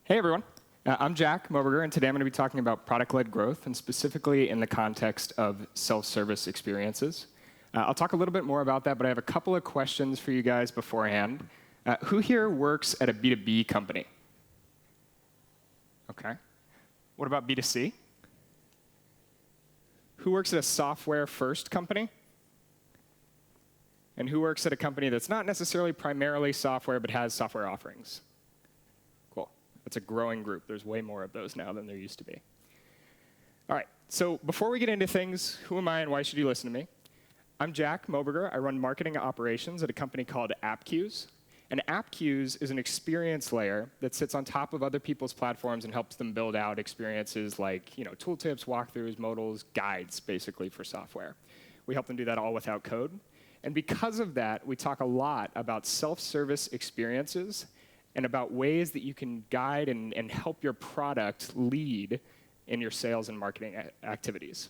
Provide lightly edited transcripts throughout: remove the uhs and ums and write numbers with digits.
Hey everyone, I'm Jack Moberger, and today I'm going to be talking about product-led growth, and specifically in the context of self-service experiences. I'll talk a little bit more about that, but I have a couple of questions for you guys beforehand. Who here works at a B2B company? Okay. What about B2C? Who works at a software-first company? And who works at a company that's not necessarily primarily software, but has software offerings? Cool. That's a growing group. There's way more of those now than there used to be. All right, so before we get into things, who am I and why should you listen to me? I'm Jack Moberger. I run marketing operations at a company called Appcues. And Appcues is an experience layer that sits on top of other people's platforms and helps them build out experiences like tooltips, walkthroughs, modals, guides, basically, for software. We help them do that all without code. And because of that, we talk a lot about self-service experiences and about ways that you can guide and help your product lead in your sales and marketing activities.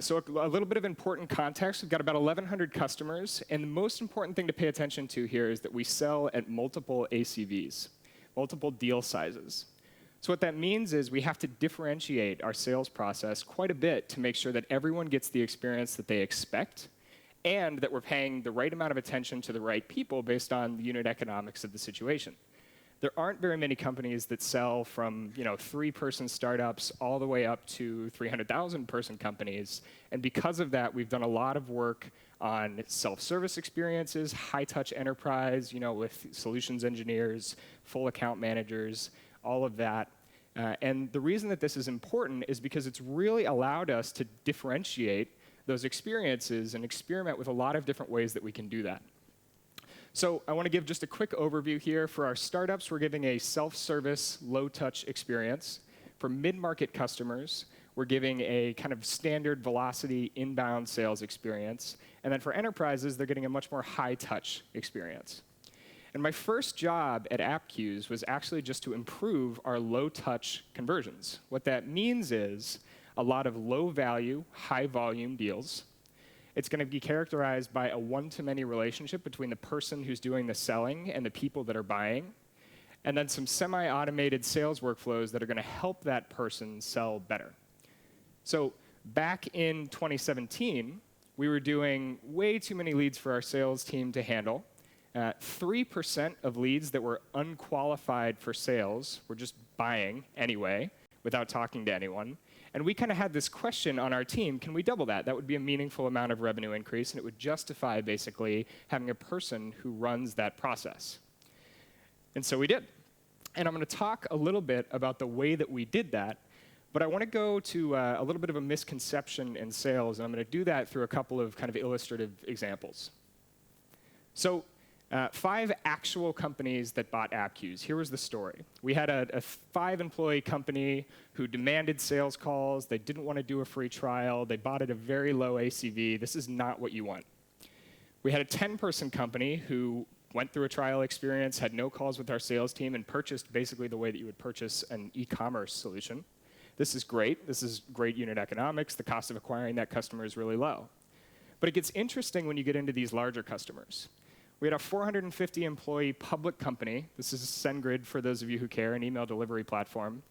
So a little bit of important context. We've got about 1,100 customers, and the most important thing to pay attention to here is that we sell at multiple ACVs, multiple deal sizes. So what that means is we have to differentiate our sales process quite a bit to make sure that everyone gets the experience that they expect, and that we're paying the right amount of attention to the right people based on the unit economics of the situation. There aren't very many companies that sell from 3-person startups all the way up to 300,000-person companies. And because of that, we've done a lot of work on self-service experiences, high-touch enterprise, with solutions engineers, full account managers, all of that. And the reason that this is important is because it's really allowed us to differentiate those experiences and experiment with a lot of different ways that we can do that. So I want to give just a quick overview here. For our startups, we're giving a self-service, low-touch experience. For mid-market customers, we're giving a kind of standard velocity inbound sales experience. And then for enterprises, they're getting a much more high-touch experience. And my first job at Appcues was actually just to improve our low-touch conversions. What that means is a lot of low-value, high-volume deals. It's going to be characterized by a one-to-many relationship between the person who's doing the selling and the people that are buying, and then some semi-automated sales workflows that are going to help that person sell better. So back in 2017, we were doing way too many leads for our sales team to handle. 3% of leads that were unqualified for sales were just buying anyway without talking to anyone. And we kind of had this question on our team, can we double that? That would be a meaningful amount of revenue increase, and it would justify basically having a person who runs that process. And so we did. And I'm going to talk a little bit about the way that we did that, but I want to go to a little bit of a misconception in sales, and I'm going to do that through a couple of kind of illustrative examples. So 5 actual companies that bought Appcues. Here was the story. We had a 5-employee company who demanded sales calls. They didn't want to do a free trial. They bought at a very low ACV. This is not what you want. We had a 10-person company who went through a trial experience, had no calls with our sales team, and purchased basically the way that you would purchase an e-commerce solution. This is great. This is great unit economics. The cost of acquiring that customer is really low. But it gets interesting when you get into these larger customers. We had a 450-employee public company, this is SendGrid for those of you who care, an email delivery platform,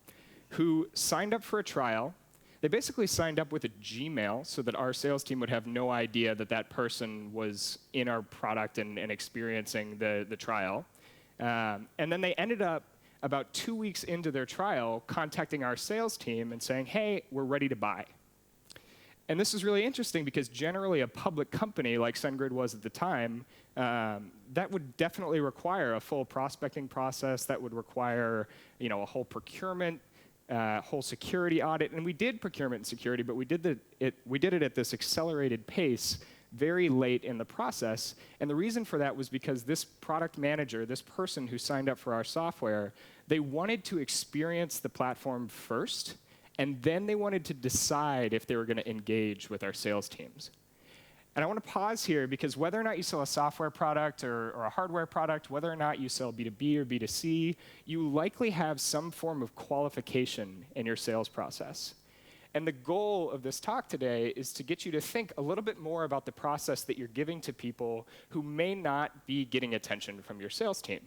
who signed up for a trial. They basically signed up with a Gmail so that our sales team would have no idea that that person was in our product and experiencing the trial. And then they ended up, about 2 weeks into their trial, contacting our sales team and saying, hey, we're ready to buy. And this is really interesting because generally a public company like SendGrid was at the time, that would definitely require a full prospecting process. That would require a whole procurement, whole security audit. And we did procurement and security, but we did it at this accelerated pace very late in the process. And the reason for that was because this product manager, this person who signed up for our software, they wanted to experience the platform first, and then they wanted to decide if they were going to engage with our sales teams. And I want to pause here because whether or not you sell a software product or a hardware product, whether or not you sell B2B or B2C, you likely have some form of qualification in your sales process. And the goal of this talk today is to get you to think a little bit more about the process that you're giving to people who may not be getting attention from your sales team.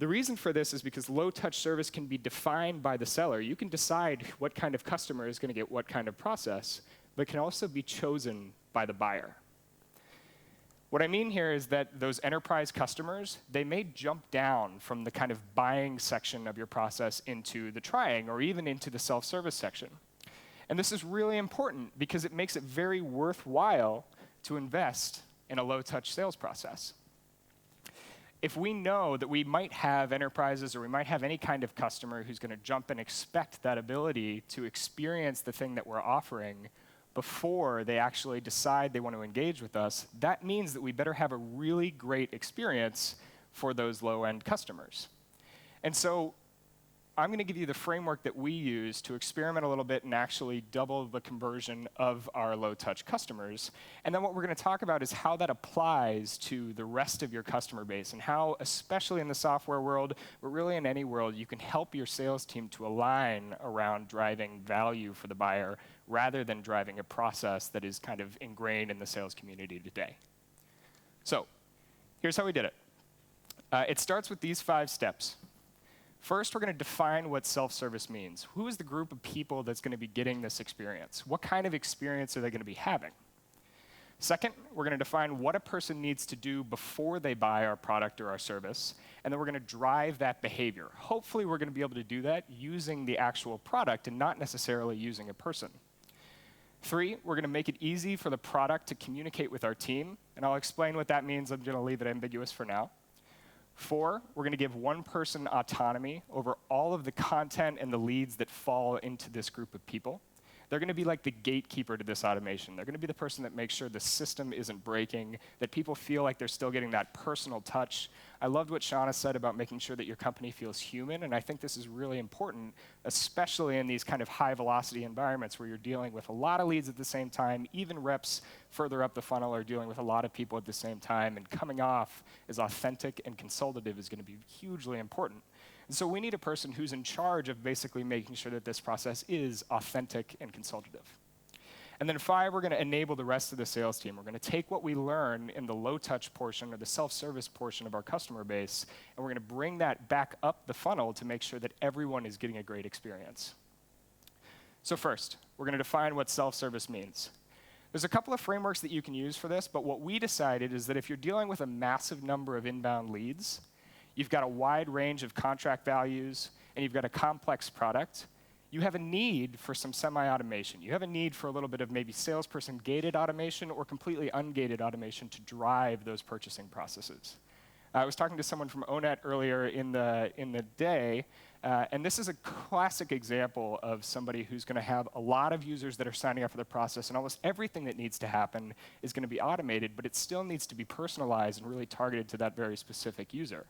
The reason for this is because low-touch service can be defined by the seller. You can decide what kind of customer is going to get what kind of process, but can also be chosen by the buyer. What I mean here is that those enterprise customers, they may jump down from the kind of buying section of your process into the trying or even into the self-service section. And this is really important because it makes it very worthwhile to invest in a low-touch sales process. If we know that we might have enterprises or we might have any kind of customer who's going to jump and expect that ability to experience the thing that we're offering before they actually decide they want to engage with us, that means that we better have a really great experience for those low-end customers. And so I'm going to give you the framework that we use to experiment a little bit and actually double the conversion of our low-touch customers. And then what we're going to talk about is how that applies to the rest of your customer base and how, especially in the software world, but really in any world, you can help your sales team to align around driving value for the buyer rather than driving a process that is kind of ingrained in the sales community today. So here's how we did it. It starts with these 5 steps. First, we're going to define what self-service means. Who is the group of people that's going to be getting this experience? What kind of experience are they going to be having? Second, we're going to define what a person needs to do before they buy our product or our service, and then we're going to drive that behavior. Hopefully, we're going to be able to do that using the actual product and not necessarily using a person. 3, we're going to make it easy for the product to communicate with our team, and I'll explain what that means. I'm going to leave it ambiguous for now. 4, we're going to give one person autonomy over all of the content and the leads that fall into this group of people. They're going to be like the gatekeeper to this automation. They're going to be the person that makes sure the system isn't breaking, that people feel like they're still getting that personal touch. I loved what Shauna said about making sure that your company feels human, and I think this is really important, especially in these kind of high-velocity environments where you're dealing with a lot of leads at the same time. Even reps further up the funnel are dealing with a lot of people at the same time, and coming off as authentic and consultative is going to be hugely important. And so we need a person who's in charge of basically making sure that this process is authentic and consultative. And then 5, we're going to enable the rest of the sales team. We're going to take what we learn in the low-touch portion or the self-service portion of our customer base, and we're going to bring that back up the funnel to make sure that everyone is getting a great experience. So first, we're going to define what self-service means. There's a couple of frameworks that you can use for this, but what we decided is that if you're dealing with a massive number of inbound leads, you've got a wide range of contract values, and you've got a complex product, you have a need for some semi-automation. You have a need for a little bit of maybe salesperson-gated automation or completely ungated automation to drive those purchasing processes. I was talking to someone from ONET earlier in the day, and this is a classic example of somebody who's going to have a lot of users that are signing up for the process, and almost everything that needs to happen is going to be automated, but it still needs to be personalized and really targeted to that very specific user.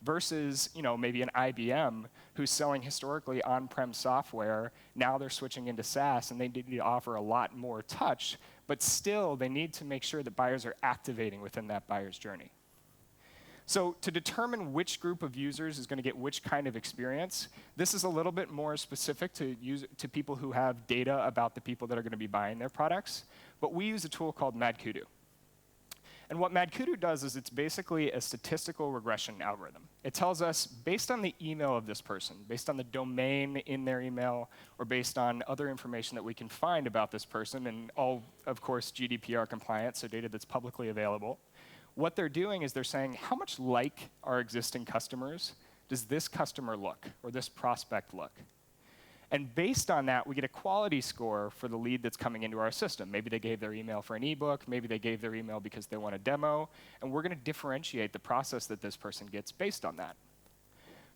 Versus, maybe an IBM who's selling historically on-prem software. Now they're switching into SaaS, and they need to offer a lot more touch, but still they need to make sure that buyers are activating within that buyer's journey. So to determine which group of users is going to get which kind of experience, this is a little bit more specific to people who have data about the people that are going to be buying their products, but we use a tool called MadKudu. And what MadKudu does is it's basically a statistical regression algorithm. It tells us, based on the email of this person, based on the domain in their email, or based on other information that we can find about this person, and all, of course, GDPR compliant, so data that's publicly available, what they're doing is they're saying, how much like our existing customers does this customer look, or this prospect look? And based on that, we get a quality score for the lead that's coming into our system. Maybe they gave their email for an ebook, maybe they gave their email because they want a demo, and we're going to differentiate the process that this person gets based on that.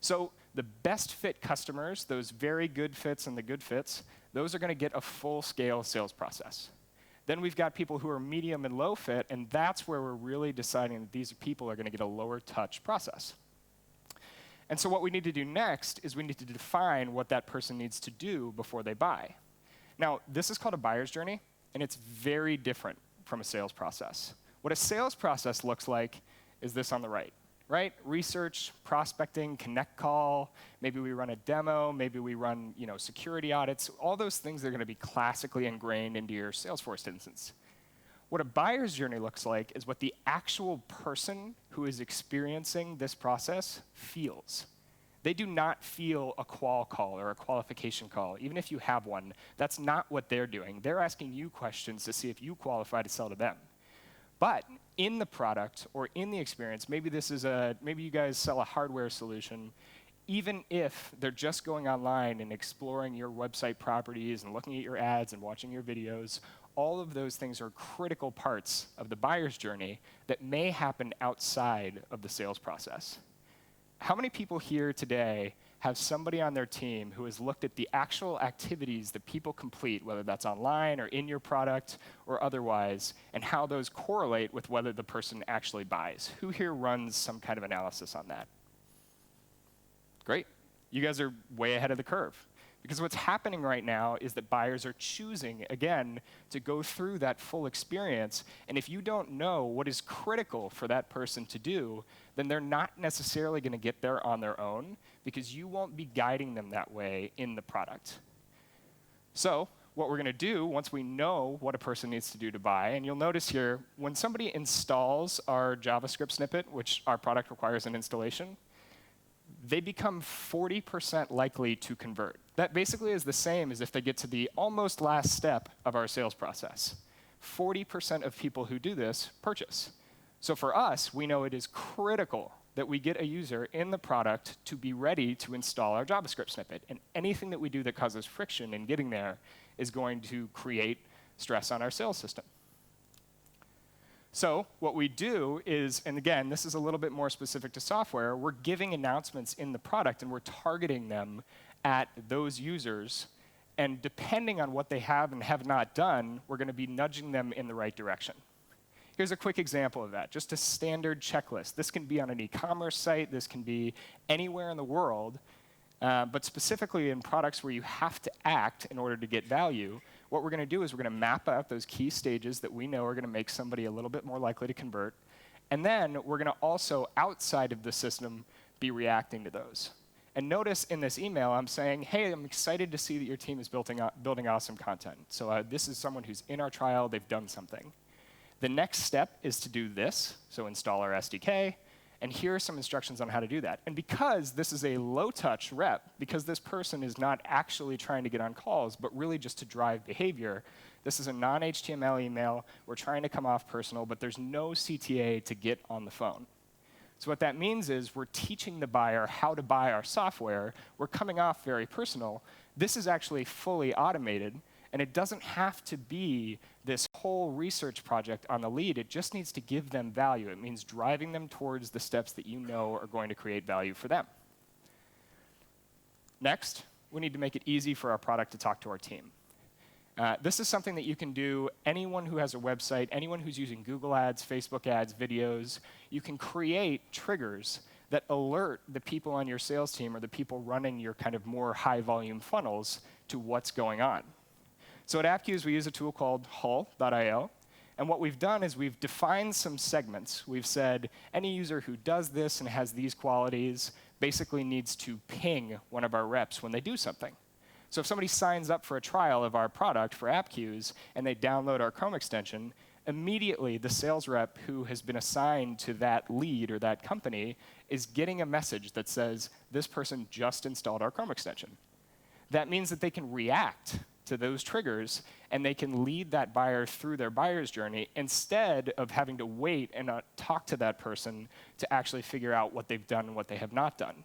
So the best fit customers, those very good fits and the good fits, those are going to get a full-scale sales process. Then we've got people who are medium and low fit, and that's where we're really deciding that these people are going to get a lower touch process. And so what we need to do next is we need to define what that person needs to do before they buy. Now, this is called a buyer's journey, and it's very different from a sales process. What a sales process looks like is this on the right? Research, prospecting, connect call, maybe we run a demo, maybe we run security audits. All those things are going to be classically ingrained into your Salesforce instance. What a buyer's journey looks like is what the actual person who is experiencing this process feels. They do not feel a qual call or a qualification call. Even if you have one, that's not what they're doing. They're asking you questions to see if you qualify to sell to them. But in the product or in the experience, maybe you guys sell a hardware solution, even if they're just going online and exploring your website properties and looking at your ads and watching your videos, all of those things are critical parts of the buyer's journey that may happen outside of the sales process. How many people here today have somebody on their team who has looked at the actual activities that people complete, whether that's online or in your product or otherwise, and how those correlate with whether the person actually buys? Who here runs some kind of analysis on that? Great. You guys are way ahead of the curve. Because what's happening right now is that buyers are choosing, again, to go through that full experience. And if you don't know what is critical for that person to do, then they're not necessarily going to get there on their own because you won't be guiding them that way in the product. So what we're going to do once we know what a person needs to do to buy, and you'll notice here, when somebody installs our JavaScript snippet, which our product requires an installation, they become 40% likely to convert. That basically is the same as if they get to the almost last step of our sales process. 40% of people who do this purchase. So for us, we know it is critical that we get a user in the product to be ready to install our JavaScript snippet. And anything that we do that causes friction in getting there is going to create stress on our sales system. So what we do is, and again, this is a little bit more specific to software, we're giving announcements in the product and we're targeting them at those users. And depending on what they have and have not done, we're going to be nudging them in the right direction. Here's a quick example of that, just a standard checklist. This can be on an e-commerce site. This can be anywhere in the world. But specifically in products where you have to act in order to get value, what we're going to do is we're going to map out those key stages that we know are going to make somebody a little bit more likely to convert. And then we're going to also, outside of the system, be reacting to those. And notice in this email, I'm saying, hey, I'm excited to see that your team is building awesome content. So this is someone who's in our trial. They've done something. The next step is to do this, so install our SDK. And here are some instructions on how to do that. And because this is a low-touch rep, because this person is not actually trying to get on calls, but really just to drive behavior, this is a non-HTML email. We're trying to come off personal, but there's no CTA to get on the phone. So what that means is we're teaching the buyer how to buy our software. We're coming off very personal. This is actually fully automated. And it doesn't have to be this whole research project on the lead. It just needs to give them value. It means driving them towards the steps that you know are going to create value for them. Next, we need to make it easy for our product to talk to our team. This is something that you can do. Anyone who has a website, anyone who's using Google Ads, Facebook ads, videos, you can create triggers that alert the people on your sales team or the people running your kind of more high-volume funnels to what's going on. So at Appcues, we use a tool called hull.io. And what we've done is we've defined some segments. We've said any user who does this and has these qualities basically needs to ping one of our reps when they do something. So if somebody signs up for a trial of our product for Appcues and they download our Chrome extension, immediately the sales rep who has been assigned to that lead or that company is getting a message that says, this person just installed our Chrome extension. That means that they can react to those triggers, and they can lead that buyer through their buyer's journey instead of having to wait and talk to that person to actually figure out what they've done and what they have not done.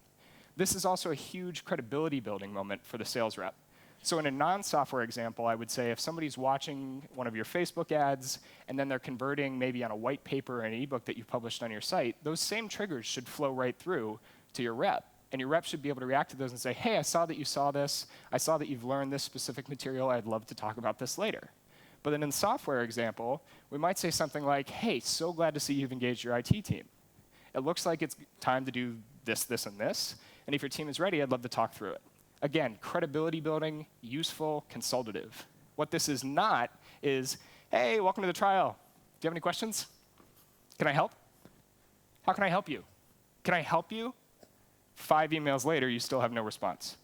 This is also a huge credibility building moment for the sales rep. So in a non-software example, I would say if somebody's watching one of your Facebook ads and then they're converting maybe on a white paper or an ebook that you published on your site, those same triggers should flow right through to your rep. And your rep should be able to react to those and say, hey, I saw that you saw this. I saw that you've learned this specific material. I'd love to talk about this later. But then in the software example, we might say something like, hey, so glad to see you've engaged your IT team. It looks like it's time to do this, this, and this. And if your team is ready, I'd love to talk through it. Again, credibility building, useful, consultative. What this is not is, hey, welcome to the trial. Do you have any questions? Can I help? How can I help you? Can I help you? 5 emails later, you still have no response.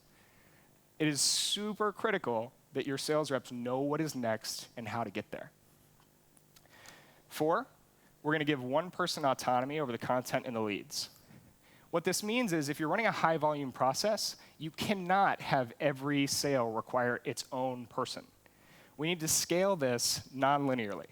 It is super critical that your sales reps know what is next and how to get there. 4, we're going to give one person autonomy over the content and the leads. What this means is if you're running a high volume process, you cannot have every sale require its own person. We need to scale this non-linearly.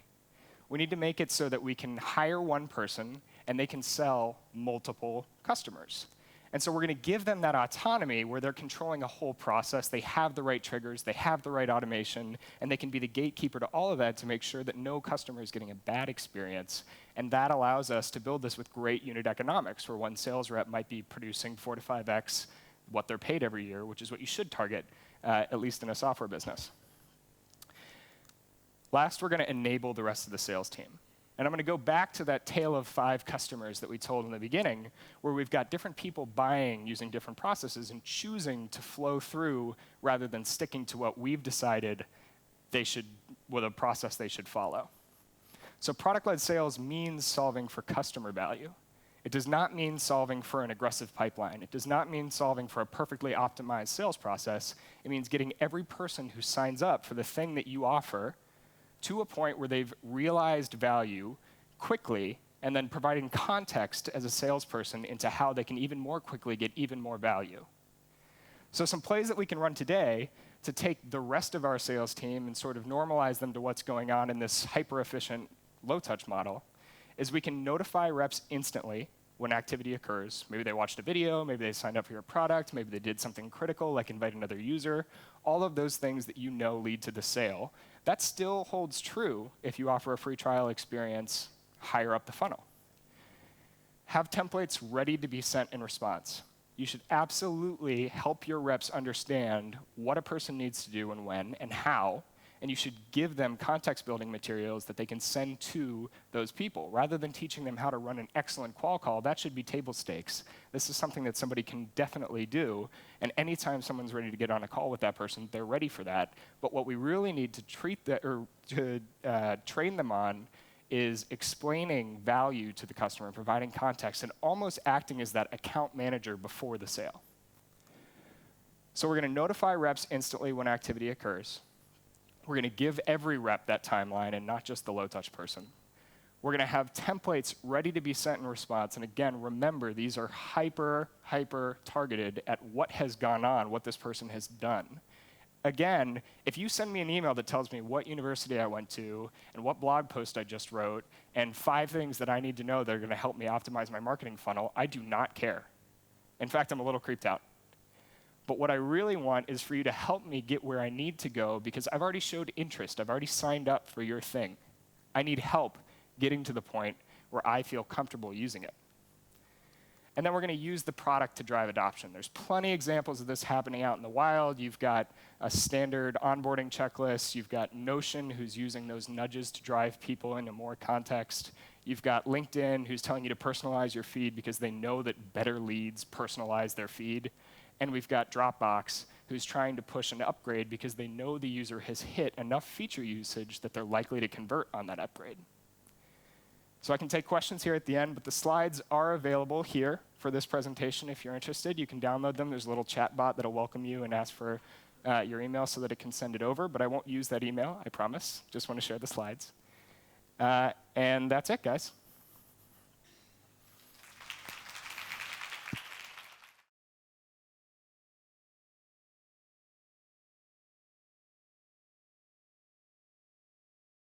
We need to make it so that we can hire one person and they can sell multiple customers. And so we're going to give them that autonomy where they're controlling a whole process. They have the right triggers, they have the right automation, and they can be the gatekeeper to all of that to make sure that no customer is getting a bad experience. And that allows us to build this with great unit economics, where one sales rep might be producing 4 to 5x what they're paid every year, which is what you should target, at least in a software business. Last, we're going to enable the rest of the sales team. And I'm going to go back to that tale of 5 customers that we told in the beginning, where we've got different people buying using different processes and choosing to flow through rather than sticking to what we've decided with a process they should follow. So product-led sales means solving for customer value. It does not mean solving for an aggressive pipeline. It does not mean solving for a perfectly optimized sales process. It means getting every person who signs up for the thing that you offer to a point where they've realized value quickly, and then providing context as a salesperson into how they can even more quickly get even more value. So some plays that we can run today to take the rest of our sales team and sort of normalize them to what's going on in this hyper-efficient low-touch model is we can notify reps instantly when activity occurs. Maybe they watched a video, maybe they signed up for your product, maybe they did something critical like invite another user. All of those things that you know lead to the sale. That still holds true if you offer a free trial experience higher up the funnel. Have templates ready to be sent in response. You should absolutely help your reps understand what a person needs to do and when and how, and you should give them context building materials that they can send to those people. Rather than teaching them how to run an excellent qual call, that should be table stakes. This is something that somebody can definitely do, and anytime someone's ready to get on a call with that person, they're ready for that. But what we really need to train them on is explaining value to the customer, providing context, and almost acting as that account manager before the sale. So we're going to notify reps instantly when activity occurs. We're going to give every rep that timeline and not just the low-touch person. We're going to have templates ready to be sent in response. And again, remember, these are hyper targeted at what has gone on, what this person has done. Again, if you send me an email that tells me what university I went to and what blog post I just wrote and 5 things that I need to know that are going to help me optimize my marketing funnel, I do not care. In fact, I'm a little creeped out. But what I really want is for you to help me get where I need to go because I've already showed interest. I've already signed up for your thing. I need help getting to the point where I feel comfortable using it. And then we're going to use the product to drive adoption. There's plenty of examples of this happening out in the wild. You've got a standard onboarding checklist. You've got Notion, who's using those nudges to drive people into more context. You've got LinkedIn, who's telling you to personalize your feed because they know that better leads personalize their feed. And we've got Dropbox, who's trying to push an upgrade because they know the user has hit enough feature usage that they're likely to convert on that upgrade. So I can take questions here at the end, but the slides are available here for this presentation if you're interested. You can download them. There's a little chat bot that'll welcome you and ask for your email so that it can send it over, but I won't use that email, I promise. Just want to share the slides. And that's it, guys.